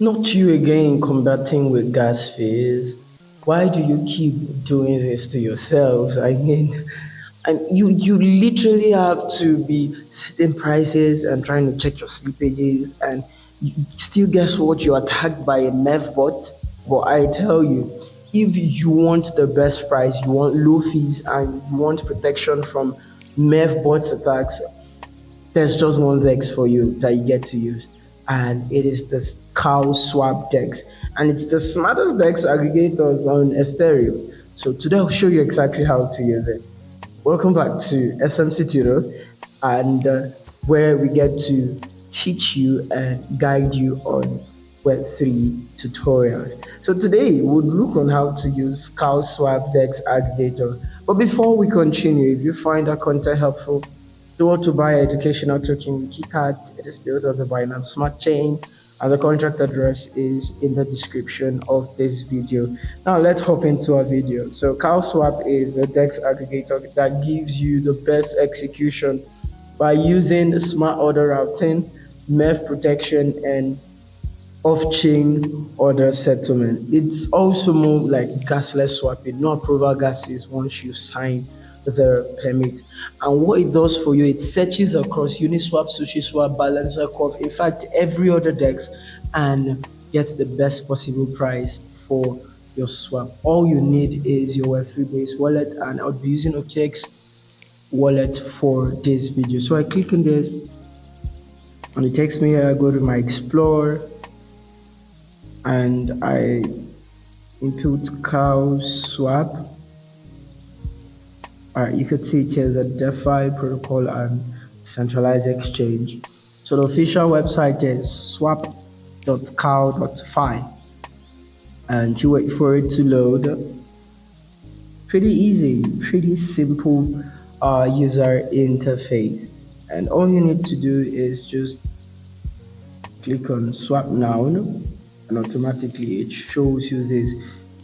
Not you again combating with gas fees. Why do you keep doing this to yourselves? I mean, you literally have to be setting prices and trying to check your slippages, and still guess what? You're attacked by a MEF bot. But I tell you, if you want the best price, you want low fees, and you want protection from MEF bot attacks, there's just one DEX for you that you get to use, and it is the cow swap DEX, and it's the smartest DEX aggregators on Ethereum. So today I'll show you exactly how to use it. Welcome back to SMC Tutor, and where we get to teach you and guide you on Web3 tutorials. So today we'll look on how to use cow swap DEX aggregator. But before we continue, if you find our content helpful, do want to buy educational token Wiki Cat. It is built on the Binance Smart Chain, and the contract address is in the description of this video. Now let's hop into our video. So CowSwap is a DEX aggregator that gives you the best execution by using smart order routing, MEF protection, and off-chain order settlement. It's also more like gasless swapping, no approval gas fees once you sign the permit. And what it does for you, it searches across Uniswap, SushiSwap, Balancer, Curve, in fact, every other DEX, and gets the best possible price for your swap. All you need is your Web3 based wallet, and I'll be using OKX wallet for this video. So I click on this, and it takes me here. I go to my Explore, and I input cow swap. You could see it is a DeFi protocol and centralized exchange. So the official website is swap.cow.fi, and you wait for it to load. Pretty easy, pretty simple user interface, and all you need to do is just click on swap now, and automatically it shows you this.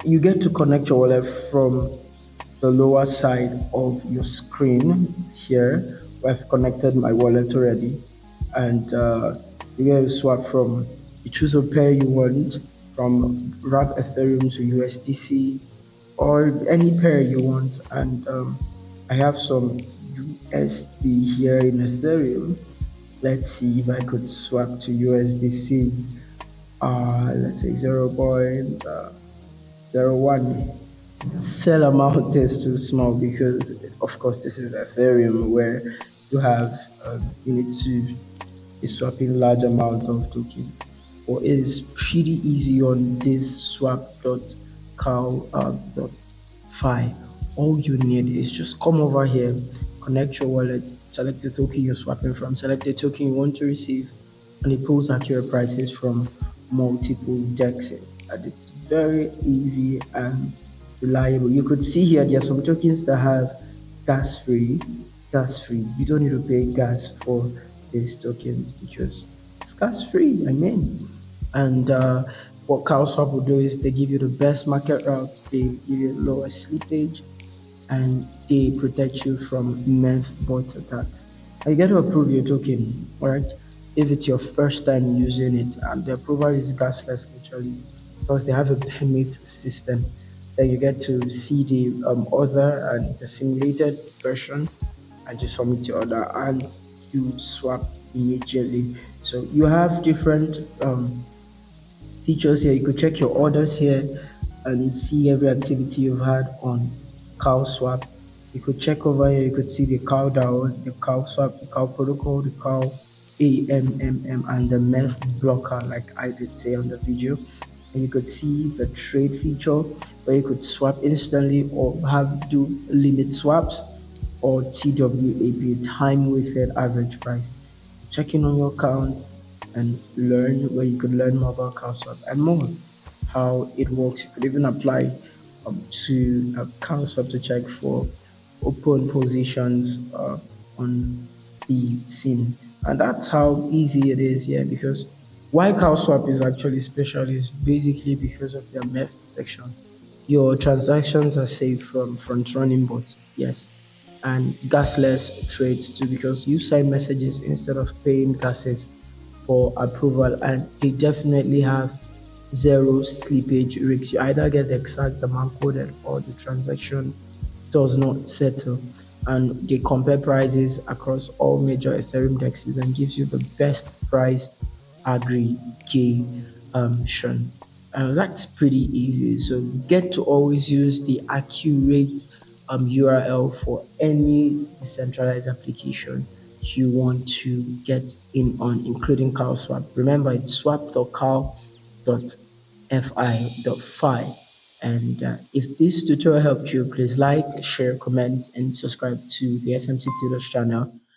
You get to connect your wallet from the lower side of your screen here, where I've connected my wallet already, and you get to swap from, you choose a pair you want, from wrap Ethereum to USDC, or any pair you want. And I have some USD here in Ethereum. Let's see if I could swap to USDC. Let's say 0.01. Sell amount is too small because, of course, this is Ethereum where you have you need to be swapping large amount of token. But it is pretty easy on this swap.cow.fi. All you need is just come over here, connect your wallet, select the token you're swapping from, select the token you want to receive, and it pulls accurate prices from multiple dexes. And it's very easy and reliable. You could see here there are some tokens that have gas free. You don't need to pay gas for these tokens because it's gas free. I mean, and what CowSwap will do is they give you the best market routes, they give you the lowest slippage, and they protect you from MEF bot attacks. And you get to approve your token, alright? If it's your first time using it, and the approval is gasless literally because they have a permit system. Then you get to see the order, and it's a simulated version, and you submit your order and you swap immediately. So you have different features here. You could check your orders here and see every activity you've had on cow swap. You could check over here, you could see the cow DAO, the cow swap, the cow protocol, the cow AMMM, and the MEF blocker, like I did say on the video. And you could see the trade feature where you could swap instantly or have do limit swaps, or TWAP, time weighted average price. Check in on your account and learn where you could learn more about CowSwap and more how it works. You could even apply to CowSwap to check for open positions on the scene. And that's how easy it is here, because why CowSwap is actually special is basically because of their MEF protection. Your transactions are safe from front running bots, yes, and gasless trades too, because you send messages instead of paying gases for approval, and they definitely have zero slippage risk. You either get the exact amount coded or the transaction does not settle. And they compare prices across all major Ethereum dexes and gives you the best price aggregation. That's pretty easy. So get to always use the accurate URL for any decentralized application you want to get in on, including CowSwap. Remember, it's swap.cow.fi. And if this tutorial helped you, please like, share, comment, and subscribe to the SMC Tutors channel.